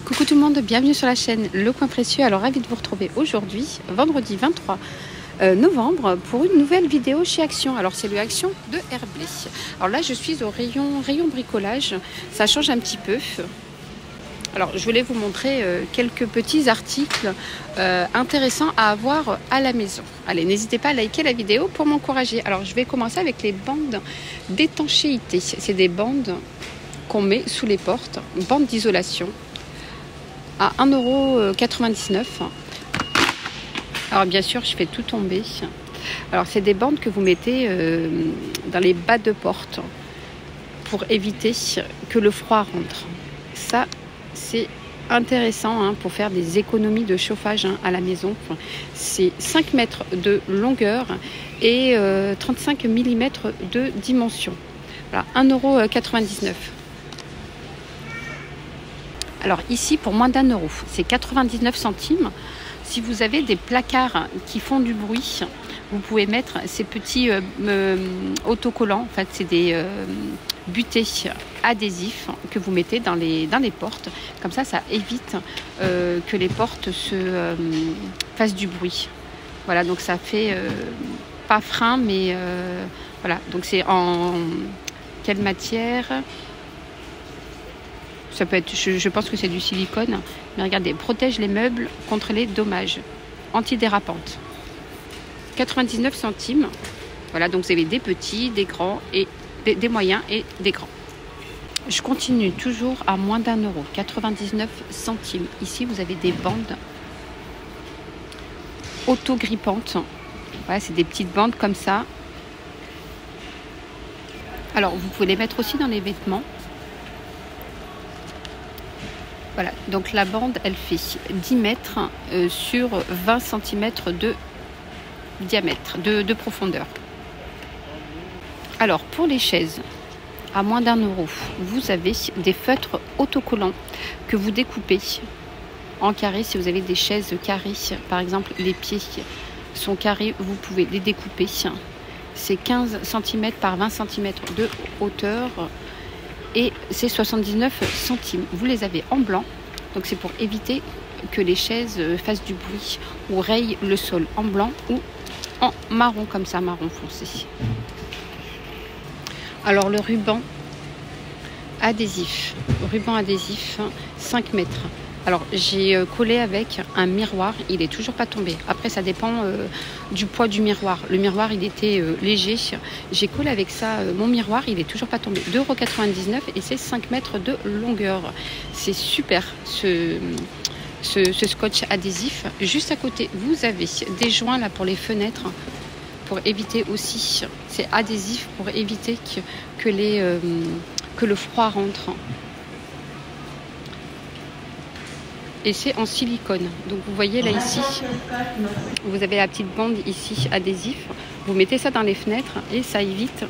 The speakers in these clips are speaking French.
Coucou tout le monde, bienvenue sur la chaîne Le Coin Précieux. Alors ravi de vous retrouver aujourd'hui, vendredi 23 novembre, pour une nouvelle vidéo chez Action. Alors c'est le Action de Herblay. Alors là je suis au rayon bricolage, ça change un petit peu. Alors je voulais vous montrer quelques petits articles intéressants à avoir à la maison. Allez, n'hésitez pas à liker la vidéo pour m'encourager. Alors je vais commencer avec les bandes d'étanchéité. C'est des bandes qu'on met sous les portes, bandes d'isolation, à 1,99 €. Alors bien sûr, je fais tout tomber. Alors c'est des bandes que vous mettez dans les bas de porte pour éviter que le froid rentre. Ça, c'est intéressant pour faire des économies de chauffage à la maison. C'est 5 mètres de longueur et 35 mm de dimension. Voilà, 1,99 €. Alors ici, pour moins d'1 €, c'est 99 centimes. Si vous avez des placards qui font du bruit, vous pouvez mettre ces petits autocollants. En fait, c'est des butées adhésifs que vous mettez dans les portes. Comme ça, ça évite que les portes fassent du bruit. Voilà, donc ça fait pas frein, mais voilà. Donc c'est en quelle matière ? Ça peut être, je pense que c'est du silicone. Mais regardez, protège les meubles contre les dommages. Antidérapante. 99 centimes. Voilà, donc vous avez des petits, des grands, et des moyens et des grands. Je continue toujours à moins d'1 €. 99 centimes. Ici, vous avez des bandes auto-grippantes. Voilà, c'est des petites bandes comme ça. Alors, vous pouvez les mettre aussi dans les vêtements. Voilà, donc la bande, elle fait 10 mètres sur 20 cm de diamètre, de profondeur. Alors, pour les chaises, à moins d'1 €, vous avez des feutres autocollants que vous découpez en carré. Si vous avez des chaises carrées, par exemple, les pieds sont carrés, vous pouvez les découper. C'est 15 cm par 20 cm de hauteur. Et c'est 79 centimes. Vous les avez en blanc, donc c'est pour éviter que les chaises fassent du bruit ou rayent le sol, en blanc ou en marron, comme ça, marron foncé. Alors le ruban adhésif, 5 mètres. Alors j'ai collé avec un miroir, il est toujours pas tombé. Après ça dépend du poids du miroir. Le miroir il était léger. J'ai collé avec ça mon miroir, il est toujours pas tombé. 2,99 € et c'est 5 mètres de longueur. C'est super ce scotch adhésif. Juste à côté, vous avez des joints là pour les fenêtres. Pour éviter aussi, c'est adhésif pour éviter que le froid rentre. Et c'est en silicone. Donc vous voyez là ici, vous avez la petite bande ici adhésif. Vous mettez ça dans les fenêtres et ça évite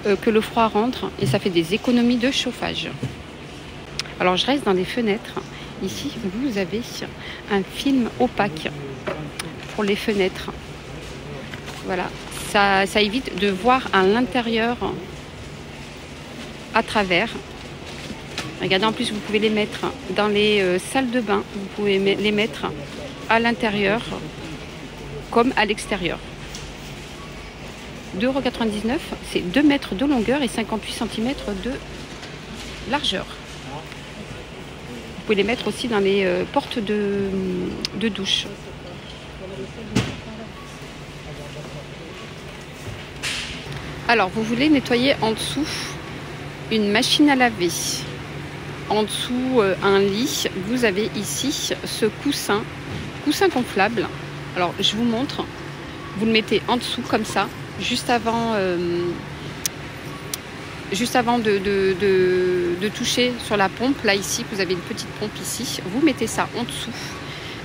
que le froid rentre et ça fait des économies de chauffage. Alors je reste dans les fenêtres. Ici vous avez un film opaque pour les fenêtres. Voilà, ça évite de voir à l'intérieur à travers. Regardez, en plus, vous pouvez les mettre dans les salles de bain. Vous pouvez les mettre à l'intérieur comme à l'extérieur. 2,99 €, c'est 2 mètres de longueur et 58 cm de largeur. Vous pouvez les mettre aussi dans les portes de douche. Alors, vous voulez nettoyer en dessous une machine à laver. En dessous un lit, vous avez ici ce coussin gonflable. Alors je vous montre, vous le mettez en dessous comme ça, juste avant de toucher sur la pompe. Là ici, vous avez une petite pompe ici, vous mettez ça en dessous.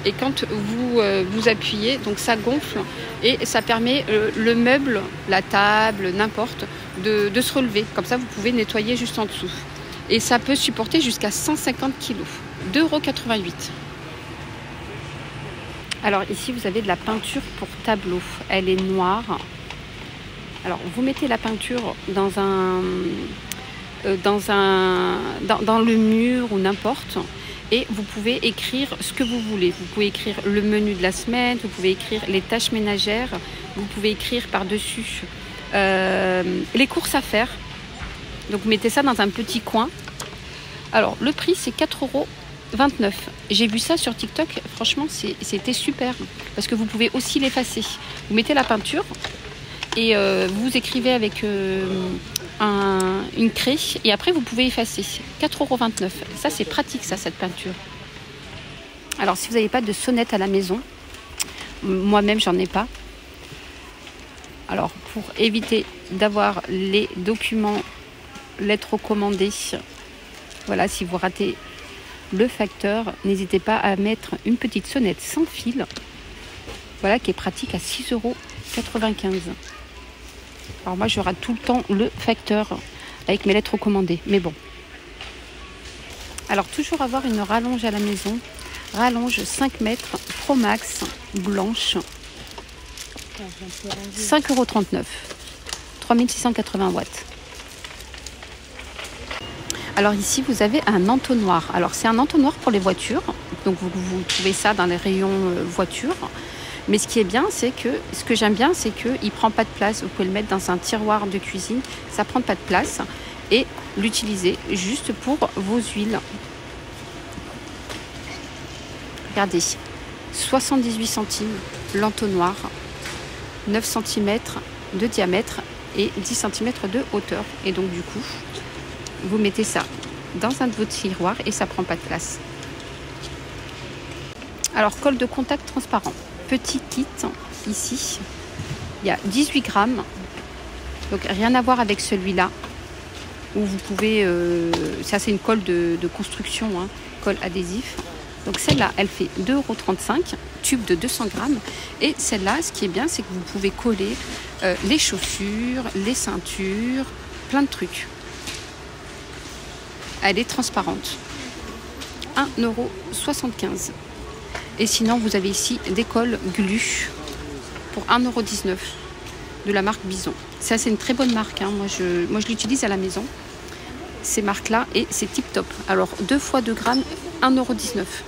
Et quand vous appuyez, donc ça gonfle et ça permet le meuble, la table, n'importe, de se relever. Comme ça, vous pouvez nettoyer juste en dessous. Et ça peut supporter jusqu'à 150 kg. 2,88 €. Alors ici, vous avez de la peinture pour tableau. Elle est noire. Alors, vous mettez la peinture dans le mur ou n'importe. et vous pouvez écrire ce que vous voulez. Vous pouvez écrire le menu de la semaine, vous pouvez écrire les tâches ménagères, vous pouvez écrire par-dessus les courses à faire. Donc vous mettez ça dans un petit coin. Alors le prix c'est 4,29 €. J'ai vu ça sur TikTok, franchement c'était super. Parce que vous pouvez aussi l'effacer. Vous mettez la peinture et vous écrivez avec une craie et après vous pouvez effacer. 4,29 €. Ça c'est pratique ça, cette peinture. Alors si vous n'avez pas de sonnette à la maison, moi-même j'en ai pas. Alors pour éviter d'avoir les documents, lettres recommandées, voilà, si vous ratez le facteur, n'hésitez pas à mettre une petite sonnette sans fil, voilà, qui est pratique à 6,95 €. Alors moi je rate tout le temps le facteur avec mes lettres recommandées, mais bon. Alors toujours avoir une rallonge à la maison, rallonge 5 mètres Pro Max blanche, 5,39 €, 3680 watts. Alors ici vous avez un entonnoir. Alors c'est un entonnoir pour les voitures, donc vous trouvez ça dans les rayons voitures. Mais ce qui est bien, c'est que, ce que j'aime bien, c'est qu'il ne prend pas de place. Vous pouvez le mettre dans un tiroir de cuisine, ça ne prend pas de place. Et l'utiliser juste pour vos huiles. Regardez, 78 centimes l'entonnoir, 9 cm de diamètre et 10 cm de hauteur. Et donc du coup, vous mettez ça dans un de vos tiroirs et ça ne prend pas de place. Alors, colle de contact transparent. Petit kit ici, il y a 18 grammes, donc rien à voir avec celui-là où vous pouvez, ça c'est une colle de construction, hein, colle adhésif. Donc celle-là elle fait 2,35 €, tube de 200 grammes, et celle-là ce qui est bien c'est que vous pouvez coller les chaussures, les ceintures, plein de trucs. Elle est transparente, 1,75 €. Et sinon, vous avez ici des colles Glu pour 1,19 € de la marque Bison. Ça, c'est une très bonne marque, hein. Moi, je l'utilise à la maison, ces marques-là, et c'est tip top. Alors, 2 x 2 grammes, 1,19 €.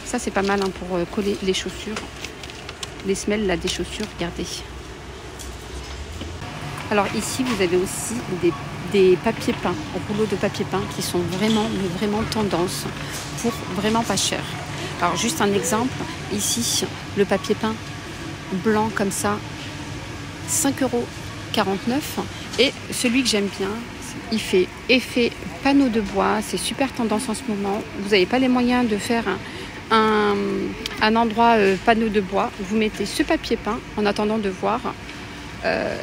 Ça, c'est pas mal, hein, pour coller les chaussures. Les semelles là, des chaussures, regardez. Alors ici, vous avez aussi des papiers peints, rouleaux de papier peint qui sont vraiment, mais vraiment tendance pour vraiment pas cher. Alors juste un exemple, ici, le papier peint blanc comme ça, 5,49 €. Et celui que j'aime bien, il fait effet panneau de bois, c'est super tendance en ce moment. Vous n'avez pas les moyens de faire un endroit panneau de bois, vous mettez ce papier peint en attendant de voir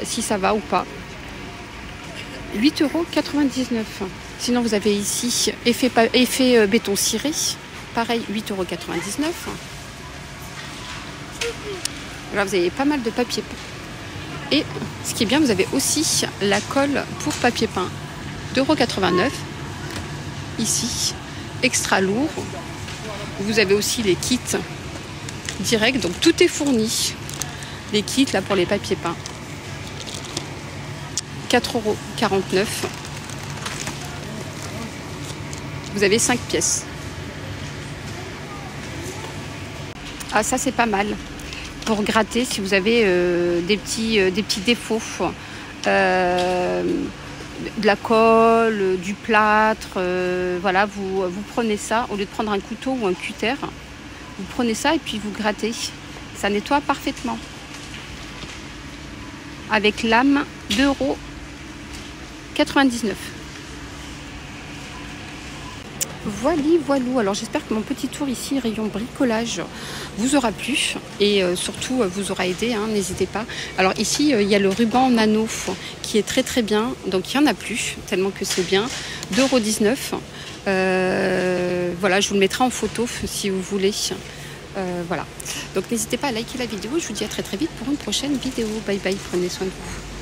si ça va ou pas. 8,99 €. Sinon vous avez ici effet béton ciré, pareil 8,99 €. Là vous avez pas mal de papier peint. Et ce qui est bien, vous avez aussi la colle pour papier peint, 2,89 €. Ici, extra lourd. Vous avez aussi les kits directs, donc tout est fourni. Les kits là pour les papiers peints, 4,49 €. Vous avez 5 pièces. Ah, ça c'est pas mal pour gratter si vous avez des petits défauts, de la colle, du plâtre, voilà, vous prenez ça au lieu de prendre un couteau ou un cutter, vous prenez ça et puis vous grattez, ça nettoie parfaitement. Avec lame, 2,99 €. Voilou. Alors j'espère que mon petit tour ici, rayon bricolage, vous aura plu et surtout vous aura aidé, hein, n'hésitez pas. Alors ici, il y a le ruban nano qui est très bien, donc il n'y en a plus, tellement que c'est bien, 2,19 €. Voilà, je vous le mettrai en photo si vous voulez. Voilà, donc n'hésitez pas à liker la vidéo, je vous dis à très vite pour une prochaine vidéo. Bye bye, prenez soin de vous.